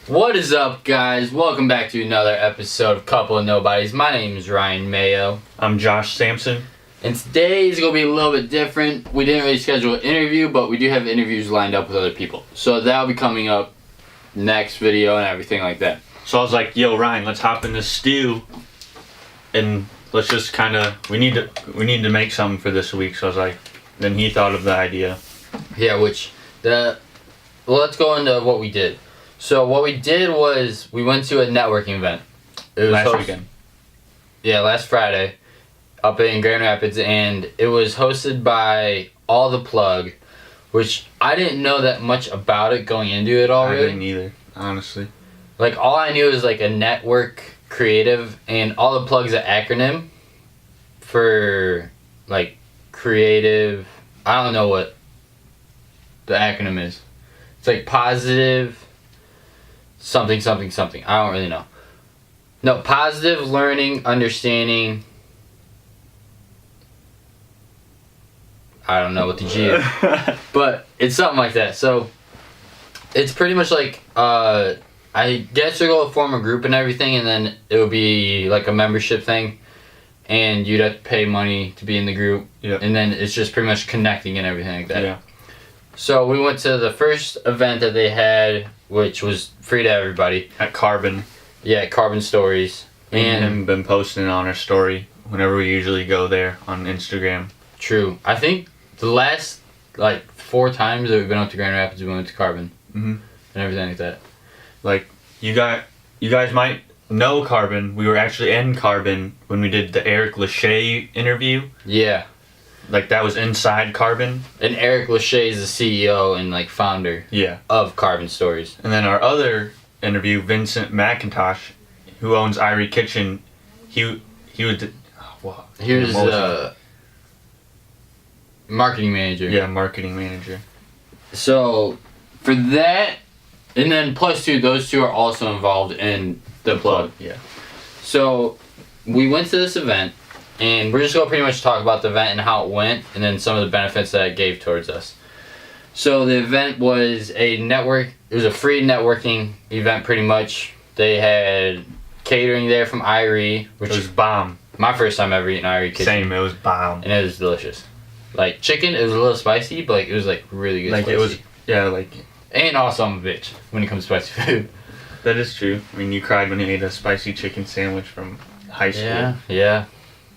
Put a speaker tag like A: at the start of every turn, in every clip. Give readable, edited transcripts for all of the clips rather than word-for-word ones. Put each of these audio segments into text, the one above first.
A: What is up, guys? Welcome back to another episode of Couple of Nobodies. My name is Ryan Mayo.
B: I'm Josh Sampson.
A: And today is going to be a little bit different. We didn't really schedule an interview, but we do have interviews lined up with other people. So that'll be coming up next video and everything like that.
B: So I was like, yo, Ryan, let's hop in this stew and let's just we need to make something for this week. So I was like, then he thought of the idea.
A: Yeah, let's go into what we did. So what we did was we went to a networking event. It was
B: Last weekend.
A: Yeah, last Friday up in Grand Rapids, and it was hosted by All the Plug, which I didn't know that much about it going into it all.
B: I
A: really
B: didn't either, honestly.
A: Like, all I knew was like a network creative, and All the Plug's an acronym for like creative. I don't know what the acronym is. It's like positive something something something. I don't really know. No, positive learning, understanding. I don't know what the G is, but it's something like that. So it's pretty much like I guess we go form a group and everything, and then it would be like a membership thing, and you'd have to pay money to be in the group.
B: Yep.
A: And then it's just pretty much connecting and everything like that.
B: Yeah.
A: So we went to the first event that they had, which was free to everybody.
B: At Carbon.
A: Yeah, Carbon Stories.
B: And him been posting on our story whenever we usually go there on Instagram.
A: True. I think the last 4 times that we've been up to Grand Rapids, we went to Carbon.
B: Mm-hmm.
A: And everything like that.
B: Like, you guys might know Carbon. We were actually in Carbon when we did the Eric Lachey interview.
A: Yeah.
B: Like, that was inside Carbon.
A: And Eric Lachey is the CEO and founder of Carbon Stories.
B: And then our other interview, Vincent McIntosh, who owns Irie Kitchen, he was
A: marketing manager.
B: Yeah, marketing manager.
A: So for that, and then plus 2, those 2 are also involved in the plug.
B: Yeah.
A: So we went to this event, and we're just going to pretty much talk about the event and how it went, and then some of the benefits that it gave towards us. So the event was it was a free networking event pretty much. They had catering there from Irie, which
B: it was bomb.
A: My first time ever eating Irie Kitchen.
B: Same, it was bomb.
A: And it was delicious. Like, chicken, it was a little spicy, but it was really good
B: like
A: spicy.
B: It was, yeah,
A: And also I'm a bitch when it comes to spicy food.
B: That is true. I mean, you cried when you ate a spicy chicken sandwich from high school.
A: Yeah.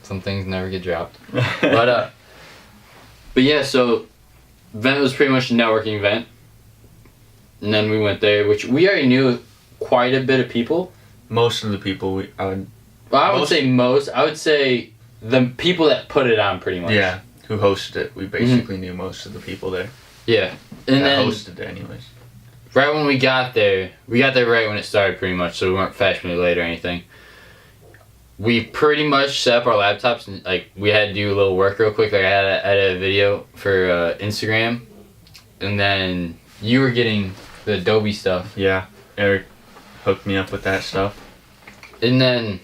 A: Some things never get dropped. But yeah, so event was pretty much a networking event. And then we went there, which we already knew quite a bit of people.
B: Most of the people I would
A: say the people that put it on pretty much.
B: Yeah, who hosted it. We basically knew most of the people there.
A: Yeah. And then
B: hosted it anyways.
A: Right when we got there right when it started pretty much, so we weren't fashionably late or anything. We pretty much set up our laptops and we had to do a little work real quick. I had a video for Instagram, and then you were getting the Adobe stuff.
B: Yeah, Eric hooked me up with that stuff.
A: And then,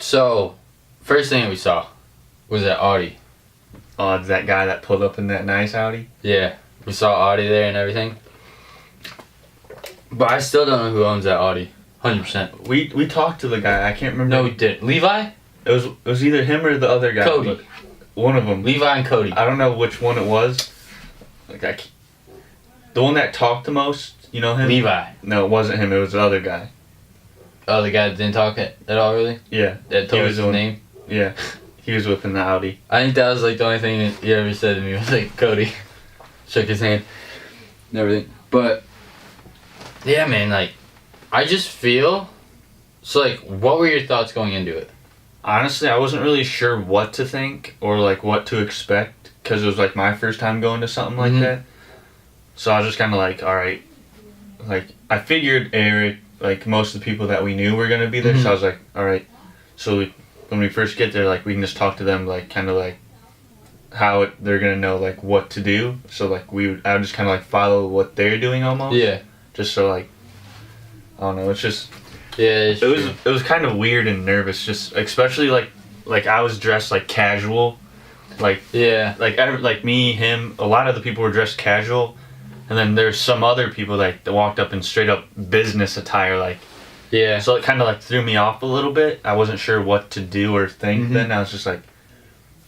A: so first thing we saw was that Audi.
B: Oh, it's that guy that pulled up in that nice Audi?
A: Yeah, we saw Audi there and everything. But I still don't know who owns that Audi. 100%.
B: We talked to the guy. I can't remember.
A: No, we didn't. Levi?
B: It was either him or the other guy.
A: Cody.
B: One of them.
A: Levi and Cody.
B: I don't know which one it was. The one that talked the most. You know him?
A: Levi.
B: No, it wasn't him. It was the other guy.
A: Oh, the guy that didn't talk at all, really?
B: Yeah.
A: That told us his name?
B: Yeah. He was whipping the Audi.
A: I think that was the only thing that he ever said to me was Cody. Shook his hand and everything. But yeah, man, I just feel so. What were your thoughts going into it?
B: Honestly, I wasn't really sure what to think or what to expect because it was my first time going to something like that. So I was just kind of all right. I figured Eric, most of the people that we knew were gonna be there. So I was all right. So when we first get there, we can just talk to them, how they're gonna know what to do. So I would just kind of follow what they're doing almost.
A: Yeah.
B: Just so I don't know. It's just
A: it
B: was kind of weird and nervous. Just especially I was dressed casual, me, him. A lot of the people were dressed casual, And then there's some other people like that walked up in straight up business attire, like.
A: Yeah.
B: So it kind of like threw me off a little bit. I wasn't sure what to do or think. Then I was just like,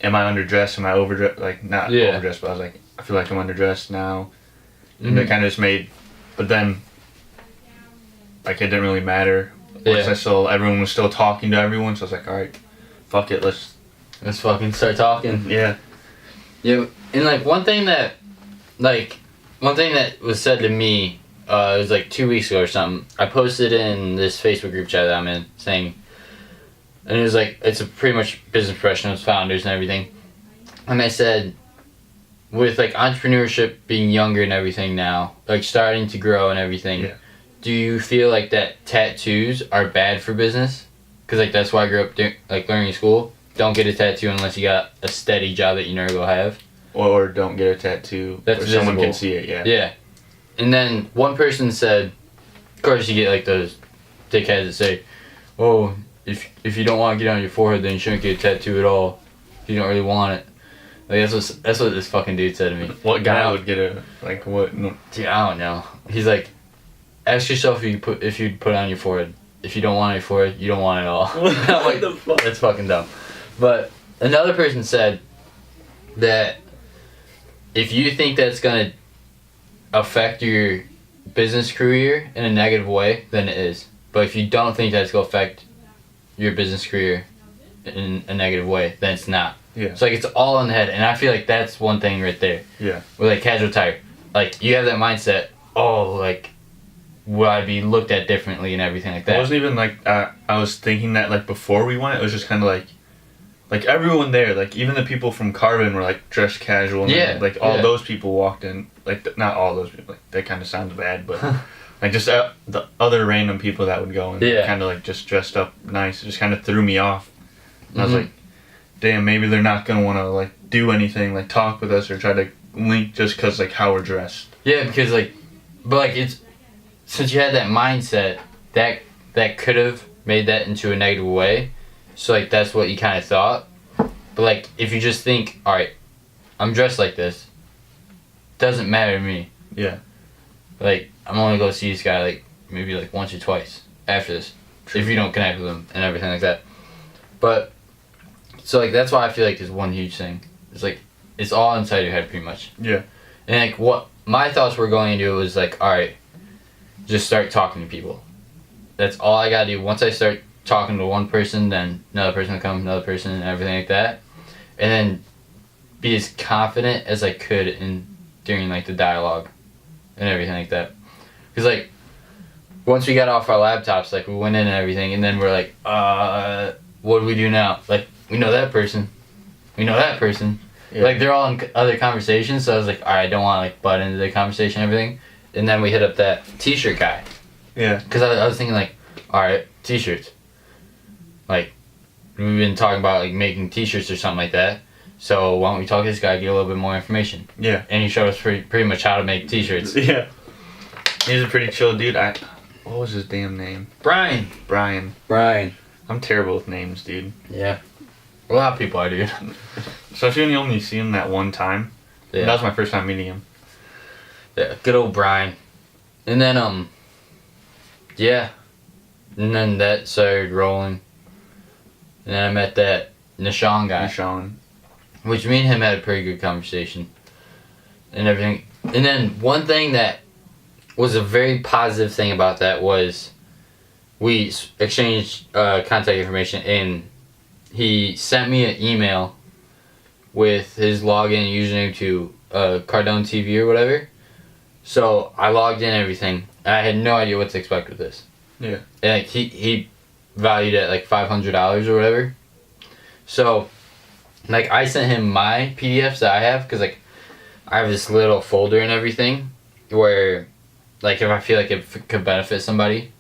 B: am I underdressed? Am I overdressed? Like not overdressed, but I was like, I feel like I'm underdressed now. And it kind of just made. But then, like it didn't really matter. Once everyone was still talking to everyone, so I was like, all right, fuck it, let's
A: fucking start talking.
B: Yeah.
A: Yeah, and like one thing that was said to me, it was like 2 weeks ago or something. I posted in this Facebook group chat that I'm in, saying, and it was like it's a pretty much business professionals, founders, and everything. And I said, with like entrepreneurship being younger and everything now, like starting to grow and everything.
B: Yeah.
A: Do you feel like that tattoos are bad for business? Because like that's why I grew up learning in school. Don't get a tattoo unless you got a steady job that you never go have.
B: Or don't get a tattoo where someone can see it. Yeah.
A: Yeah. And then one person said, of course you get like those dickheads that say, oh, if you don't want to get on your forehead, then you shouldn't get a tattoo at all. If you don't really want it. Like that's what this fucking dude said to me.
B: What guy would get a like what? No.
A: Dude, I don't know. He's like, ask yourself if you'd put it on your forehead. If you don't want it on your forehead, you don't want it at all. I'm like, the fuck? That's fucking dumb. But another person said that if you think that's gonna affect your business career in a negative way, then it is. But if you don't think that's gonna affect your business career in a negative way, then it's not.
B: Yeah.
A: So like it's all in the head, and I feel like that's one thing right there.
B: Yeah.
A: With like casual attire, like you have that mindset. Oh, like would I be looked at differently and everything like that?
B: It wasn't even like I was thinking that like before we went. It was just kind of like everyone there, like even the people from Carbon were like dressed casual. And
A: yeah.
B: Like all those people walked in. Like not all those people. Like that kind of sounds bad, but like just the other random people that would go and kind of like just dressed up nice. It just kind of threw me off. And I was like, damn, maybe they're not gonna want to like do anything, like talk with us or try to link just because like how we're dressed.
A: Yeah, because like, but like it's since you had that mindset that could have made that into a negative way. So like that's what you kind of thought. But like if you just think, all right, I'm dressed like this, doesn't matter to me.
B: Yeah.
A: Like I'm only gonna see this guy like maybe like once or twice after this. True. If you don't connect with him and everything like that. But so like that's why I feel like is one huge thing. It's like it's all inside your head pretty much.
B: Yeah.
A: And like what my thoughts were going into was like, all right, just start talking to people. That's all I gotta do. Once I start talking to one person, then another person will come, another person, and everything like that. And then be as confident as I could during like the dialogue and everything like that. Because like once we got off our laptops, like we went in and everything, and then we're like, what do we do now? Like we know that person, we know that person. Yeah. Like they're all in other conversations, so I was like, all right, I don't want to like butt into the conversation and everything. And then we hit up that t-shirt guy.
B: Yeah.
A: Because I was thinking like, all right, t-shirts. Like, we've been talking about like making t-shirts or something like that. So why don't we talk to this guy, get a little bit more information?
B: Yeah.
A: And he showed us pretty much how to make t-shirts.
B: Yeah. He's a pretty chill dude. What was his damn name?
A: Brian.
B: I'm terrible with names, dude.
A: Yeah. A lot of people are, dude.
B: Especially when you only see him that one time. Yeah. That was my first time meeting him.
A: Yeah, good old Brian. And then, yeah. And then that started rolling. And then I met that Nishan guy. Which me and him had a pretty good conversation. And everything. And then one thing that was a very positive thing about that was we exchanged contact information, and he sent me an email with his login username to Cardone TV or whatever. So I logged in and everything, and I had no idea what to expect with this.
B: Yeah.
A: And like he valued it at like $500 or whatever. So like I sent him my PDFs that I have, because like I have this little folder and everything where like if I feel like it could benefit somebody,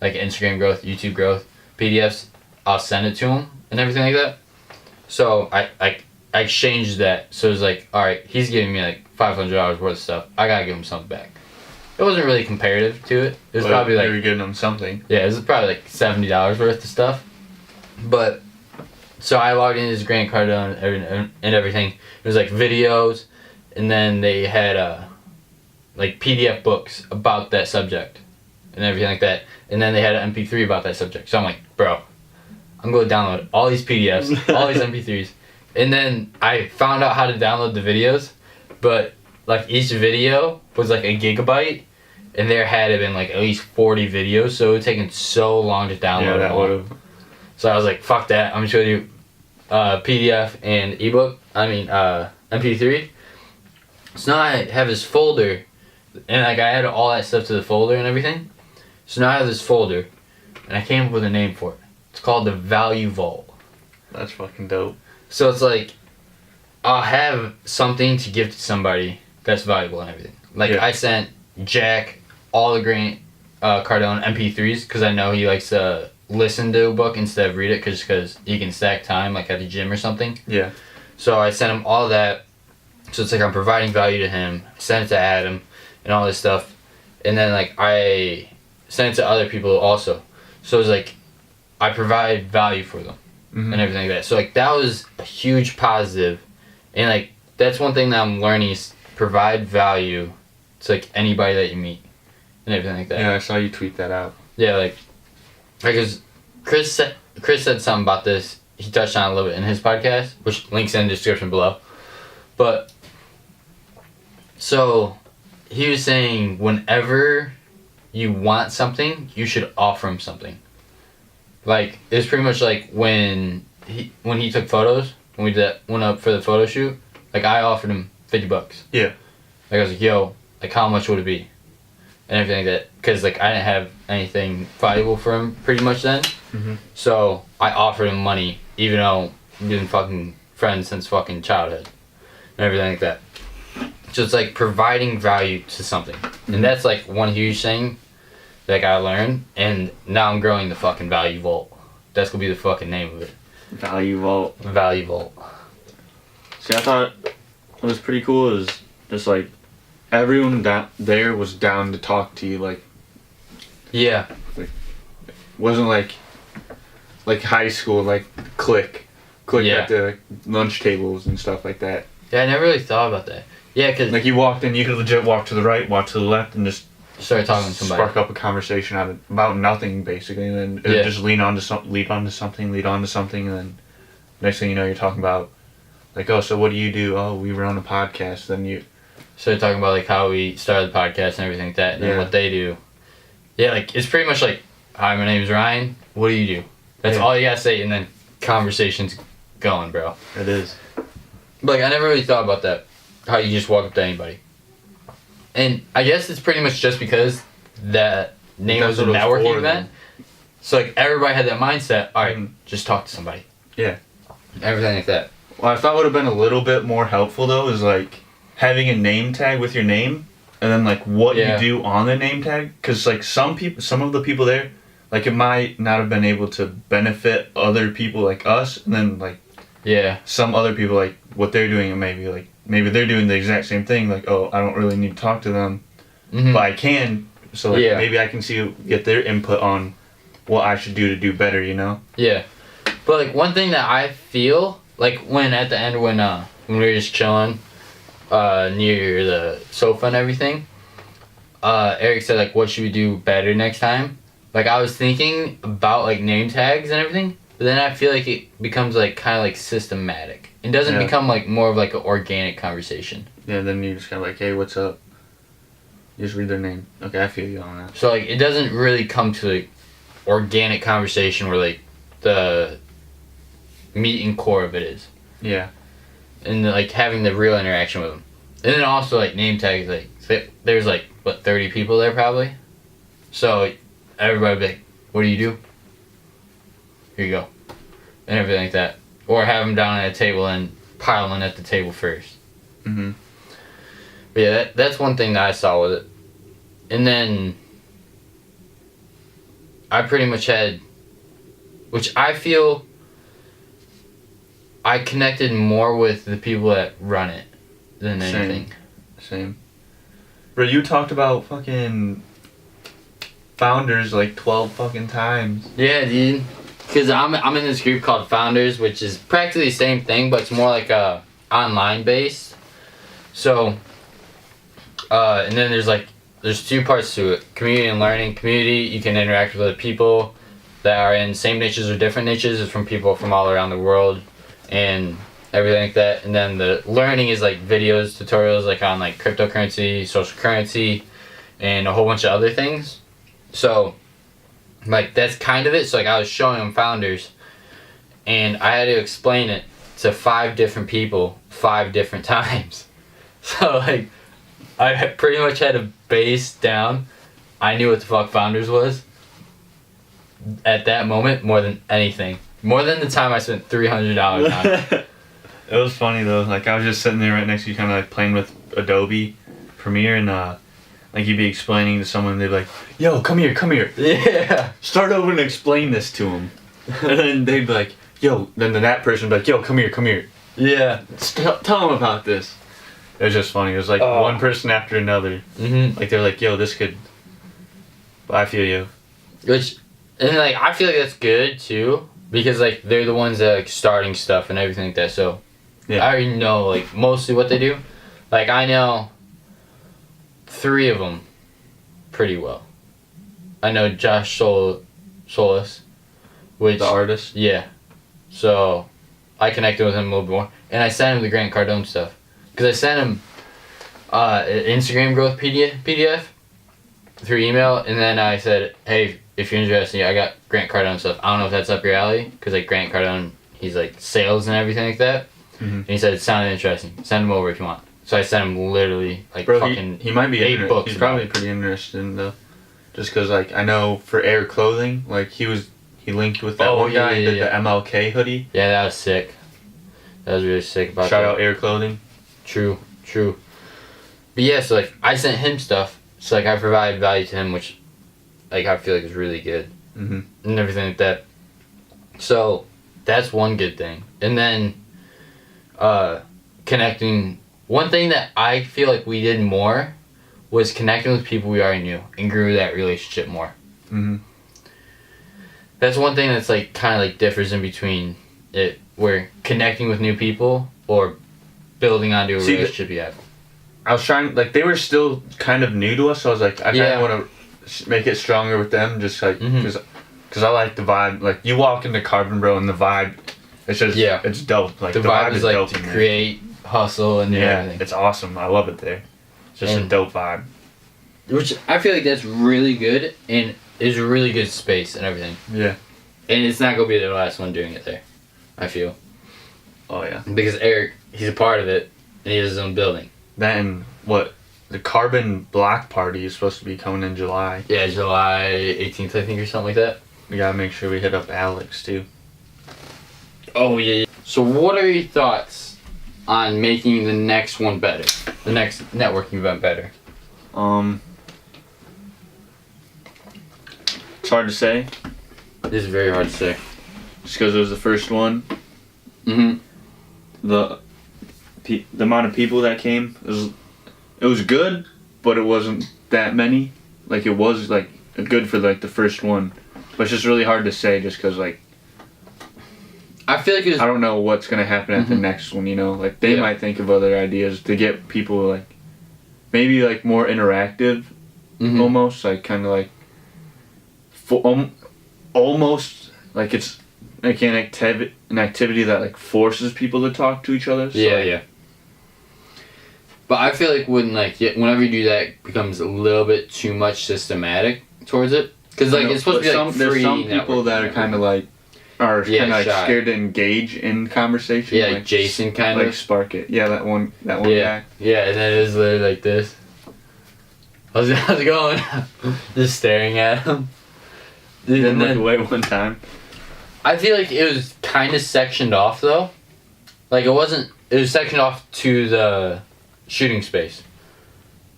A: like Instagram growth, YouTube growth, PDFs, I'll send it to him and everything like that. So I exchanged that. So it was like, all right, he's giving me like $500 worth of stuff. I gotta give him something back. It wasn't really comparative to it. It was probably like,
B: you were getting him something.
A: Yeah, it was probably like $70 worth of stuff. But so I logged in his Grant Cardone and everything. It was like videos, and then they had like PDF books about that subject and everything like that. And then they had an MP3 about that subject. So I'm like, bro, I'm going to download all these PDFs, all these MP3s. And then I found out how to download the videos, but like each video was like a gigabyte, and there had been like at least 40 videos, so it would taken so long to download.
B: Yeah, that would have.
A: So I was like, fuck that, I'm just going to do PDF and ebook, MP3. So now I have this folder, and like I added all that stuff to the folder and everything. So now I have this folder, and I came up with a name for it. It's called the Value Vault.
B: That's fucking dope.
A: So it's like, I'll have something to give to somebody that's valuable and everything. Like I sent Jack all the Grant Cardone MP3s because I know he likes to listen to a book instead of read it because he can stack time like at the gym or something.
B: Yeah.
A: So I sent him all that. So it's like I'm providing value to him. I sent it to Adam and all this stuff. And then like I sent it to other people also. So it's like I provide value for them and everything like that. So like that was a huge positive. And like that's one thing that I'm learning is provide value to like anybody that you meet and everything like that.
B: Yeah, I saw you tweet that out.
A: Yeah, like because Chris said something about this. He touched on it a little bit in his podcast, which links in the description below. But so he was saying whenever you want something, you should offer him something. Like it's pretty much like when he took photos, when we went up for the photo shoot, like I offered him $50.
B: Yeah.
A: Like I was like, yo, like how much would it be? And everything like that, because like I didn't have anything valuable for him pretty much then. So I offered him money, even though we've been fucking friends since fucking childhood and everything like that. So it's like providing value to something, and that's like one huge thing that I gotta learn. And now I'm growing the fucking Value Vault. That's gonna be the fucking name of it.
B: Value Vault.
A: Value Vault.
B: See, I thought what was pretty cool is just like everyone there was down to talk to you. Like,
A: yeah,
B: wasn't like high school, like click at the lunch tables and stuff like that.
A: Yeah, I never really thought about that. Yeah, because
B: like you walked in, you could legit walk to the right, walk to the left, and just
A: start talking to somebody.
B: Spark up a conversation about nothing basically, and then it would just lead on to something, and then next thing you know, you're talking about like, oh, so what do you do? Oh, we run a podcast. Then you
A: started talking about like how we started the podcast and everything like that, and then what they do. Yeah, like it's pretty much like, hi, my name's Ryan. What do you do? That's all you gotta say, and then conversation's going, bro.
B: It is.
A: But like I never really thought about that. How you just walk up to anybody. And I guess it's pretty much just because that name was a networking event. So like everybody had that mindset, alright, just talk to somebody.
B: Yeah.
A: Everything like that.
B: What I thought would have been a little bit more helpful though is like having a name tag with your name and then like what you do on the name tag. Because like some of the people there, like it might not have been able to benefit other people like us, and then like some other people like what they're doing, and maybe they're doing the exact same thing, like, oh, I don't really need to talk to them, but I can, so like maybe I can get their input on what I should do better, you know?
A: Yeah. But like one thing that I feel like when at the end when we were just chilling near the sofa and everything, Eric said like, what should we do better next time? Like I was thinking about like name tags and everything, but then I feel like it becomes like kind of like systematic. It doesn't become like more of like an organic conversation.
B: Yeah, then you just kind of like, hey, what's up? You just read their name. Okay, I feel you on that.
A: So like it doesn't really come to like organic conversation where like the meat and core of it is.
B: Yeah.
A: And like having the real interaction with them. And then also like name tags, like there's like what 30 people there probably. So everybody be like, what do you do? Here you go. And everything like that. Or have them down at a table and pile in at the table first.
B: But
A: yeah, that's one thing that I saw with it. And then I pretty much had, which I feel I connected more with the people that run it than anything.
B: Same. Bro, you talked about fucking Founders like 12 fucking times.
A: Yeah, dude. Because I'm in this group called Founders, which is practically the same thing, but it's more like online based. So And then there's 2 parts to it: community and learning. Community, you can interact with other people that are in same niches or different niches. It's from people from all around the world and everything like that. And then the learning is like videos, tutorials, like on like cryptocurrency, social currency, and a whole bunch of other things. So like that's kind of it. So like I was showing them Founders, and I had to explain it to 5 different people 5 different times. So like I pretty much had to base down. I knew what the fuck Founders was at that moment more than anything. More than the time I spent $300 on it.
B: It was funny though. Like I was just sitting there right next to you, kind of like playing with Adobe Premiere, and like you'd be explaining to someone, they'd be like, "Yo, come here."
A: Yeah.
B: Start over and explain this to them, and then they'd be like, "Yo." Then that person would be like, "Yo, come here."
A: Yeah.
B: Tell them about this. It was just funny. It was like one person after another.
A: Mm-hmm.
B: Like they're like, "Yo, this could." But I feel you.
A: And like I feel like that's good too, because like they're the ones that like starting stuff and everything like that. So
B: Yeah.
A: I already know like mostly what they do. Like I know 3 of them pretty well. I know Josh Solis, which
B: The artist.
A: Yeah. So I connected with him a little bit more, and I sent him the Grant Cardone stuff because I sent him an Instagram growth PDF through email, and then I said, "Hey, if you're interested, I got Grant Cardone stuff. I don't know if that's up your alley, because like Grant Cardone, he's like sales and everything like that."
B: Mm-hmm.
A: And he said it sounded interesting. Send him over if you want. So I sent him literally like fucking
B: he might be
A: 8 books.
B: He's probably pretty interested in though, just because like I know for Air Clothing, like he linked with that one guy and did the MLK hoodie.
A: Yeah, that was sick. That was really sick about
B: Shout
A: that.
B: out Air Clothing.
A: True. But yeah, so like I sent him stuff, so like I provided value to him, which like I feel like is really good.
B: Mm-hmm.
A: And everything like that. So that's one good thing. And then connecting. One thing that I feel like we did more was connecting with people we already knew and grew that relationship more.
B: Mm-hmm.
A: That's one thing that's like kind of like differs in between it, where connecting with new people or building onto a relationship you have.
B: I was trying, like, they were still kind of new to us, so I was like, I kind of want to make it stronger with them, just like, because I like the vibe. Like, you walk into Carbon Bro and the vibe, it's just, it's dope. Like,
A: the vibe is like
B: dope
A: to create, hustle, and everything.
B: It's awesome. I love it there. It's just a dope vibe.
A: Which I feel like that's really good, and is a really good space and everything.
B: Yeah.
A: And it's not going to be the last one doing it there, I feel.
B: Oh, yeah.
A: Because Eric, he's a part of it, and he has his own building.
B: Then, the Carbon Block Party is supposed to be coming in July.
A: Yeah, July 18th, I think, or something like that.
B: We gotta make sure we hit up Alex, too.
A: Oh, yeah. So what are your thoughts on making the next one better? The next networking event better?
B: It's hard to say.
A: This is very hard to say.
B: Just because it was the first one.
A: Mm-hmm.
B: The amount of people that came, it was good, but it wasn't that many. Like, it was, like, good for, like, the first one. But it's just really hard to say just because, like,
A: I feel like
B: I don't know what's going to happen at the next one, you know? Like, they might think of other ideas to get people, like, maybe, like, more interactive, almost. Like, kind of, like, almost, like, it's, like, an activity that, like, forces people to talk to each other. So,
A: yeah. But I feel like whenever you do that, it becomes a little bit too much systematic towards it. Because, like, it's supposed to be, like, free.
B: There's some people that are kind of, like, scared to engage in conversation.
A: Yeah, like Jason kind of.
B: Like, spark it. Yeah, that one guy.
A: Yeah, and then it was literally like this. How's it going? Just staring at him. Dude,
B: Didn't look away one time.
A: I feel like it was kind of sectioned off, though. Like, it was sectioned off to the shooting space.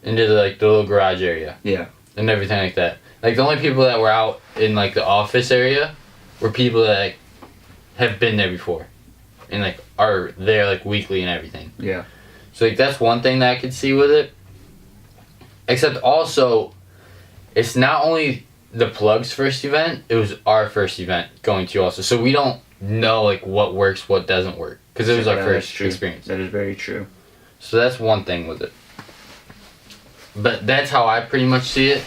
A: Into, the little garage area.
B: Yeah.
A: And everything like that. Like, the only people that were out in, like, the office area were people that, like, have been there before. And, like, are there, like, weekly and everything.
B: Yeah.
A: So, like, that's one thing that I could see with it. Except also, it's not only the Plug's first event, it was our first event going to also. So we don't know, like, what works, what doesn't work. Because it was our first experience.
B: That is very true.
A: So that's one thing with it. but that's how I pretty much see it.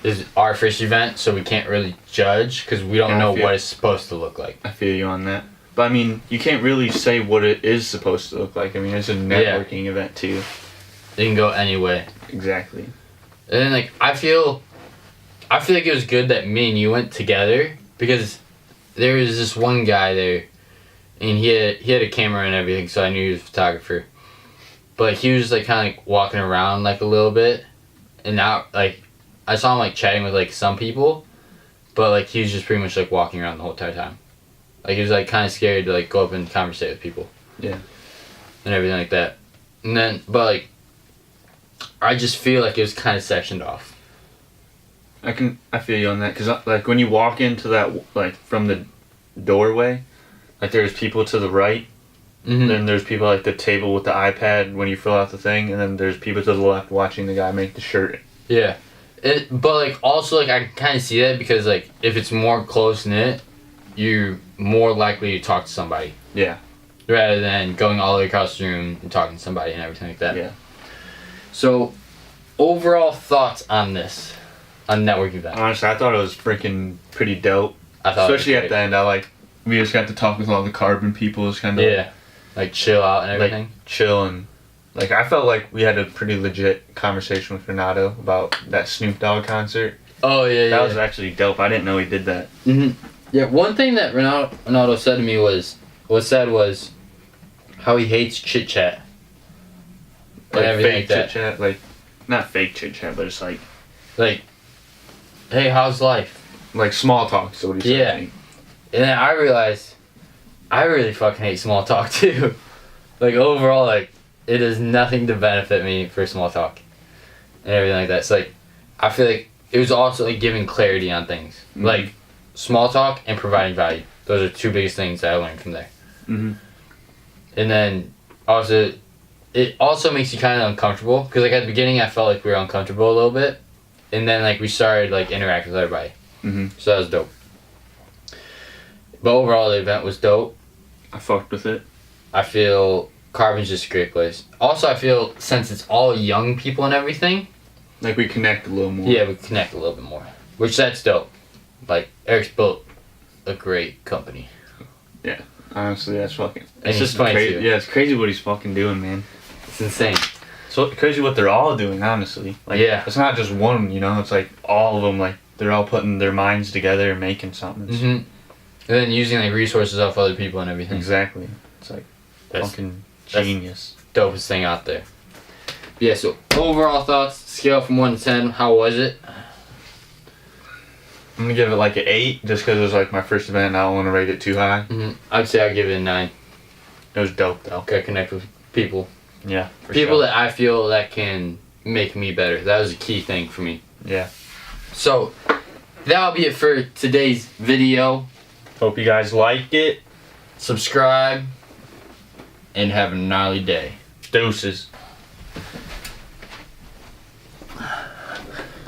A: Is our first event, so we can't really judge because we don't know what it's supposed to look like.
B: I feel you on that. But I mean, you can't really say what it is supposed to look like. I mean, it's a networking event too.
A: It can go any way.
B: Exactly.
A: And then like I feel like it was good that me and you went together because there was this one guy there, and he had a camera and everything, so I knew he was a photographer. But he was like kind of like walking around like a little bit, and now like I saw him like chatting with like some people, but like he was just pretty much like walking around the whole entire time. Like he was like kind of scared to like go up and conversate with people.
B: Yeah.
A: And everything like that. And then, but like, I just feel like it was kind of sectioned off.
B: I feel you on that, because like when you walk into that, like from the doorway, like there's people to the right, then there's people like the table with the iPad when you fill out the thing, and then there's people to the left watching the guy make the shirt.
A: Yeah. But like also like I kind of see that because like if it's more close knit, you're more likely to talk to somebody.
B: Yeah.
A: Rather than going all the way across the room and talking to somebody and everything like that.
B: Yeah.
A: So, overall thoughts on this, on network event?
B: Honestly, I thought it was freaking pretty dope.
A: I thought
B: especially at the end, we just got to talk with all the carbon people. It's kind of
A: like chill out and everything.
B: Like chill and like I felt like we had a pretty legit conversation with Renato about that Snoop Dogg concert.
A: Oh yeah,
B: that was actually dope. I didn't know he did that.
A: Yeah, one thing that Renato said to me was how he hates chit chat.
B: Like
A: everything
B: fake
A: like that.
B: chit chat, like not fake chit chat, but it's like,
A: hey, how's life?
B: Like small talk. So what he said.
A: Yeah, and then I realized I really fucking hate small talk too. Like overall, like it does nothing to benefit me for small talk and everything like that. So like, I feel like it was also like giving clarity on things, like small talk and providing value. Those are two biggest things that I learned from there. And then also, it also makes you kind of uncomfortable because like at the beginning I felt like we were uncomfortable a little bit, and then like we started like interacting with everybody. So that was dope. But overall, the event was dope.
B: I fucked with it.
A: I feel Carbon's just a great place. Also, I feel since it's all young people and everything,
B: like we connect a little more.
A: Yeah, we connect a little bit more, which that's dope. Like Eric's built a great company.
B: Yeah, honestly, that's fucking.
A: And it's just crazy.
B: Yeah, it's crazy what he's fucking doing, man.
A: It's insane.
B: So crazy what they're all doing, honestly. Like, it's not just one, you know. It's like all of them. Like they're all putting their minds together and making something.
A: And then using like resources off other people and everything.
B: Exactly. It's like fucking genius.
A: That's dopest thing out there. Yeah. So overall thoughts, scale from 1 to 10. How was it?
B: I'm gonna give it like an 8, just because it was like my first event. And I don't want to rate it too high.
A: I'd say I'd give it a 9.
B: It was dope though.
A: Okay, connect with people.
B: Yeah.
A: People that I feel that can make me better. That was a key thing for me.
B: Yeah.
A: So that'll be it for today's video.
B: Hope you guys like it.
A: Subscribe and have a gnarly day.
B: Deuces.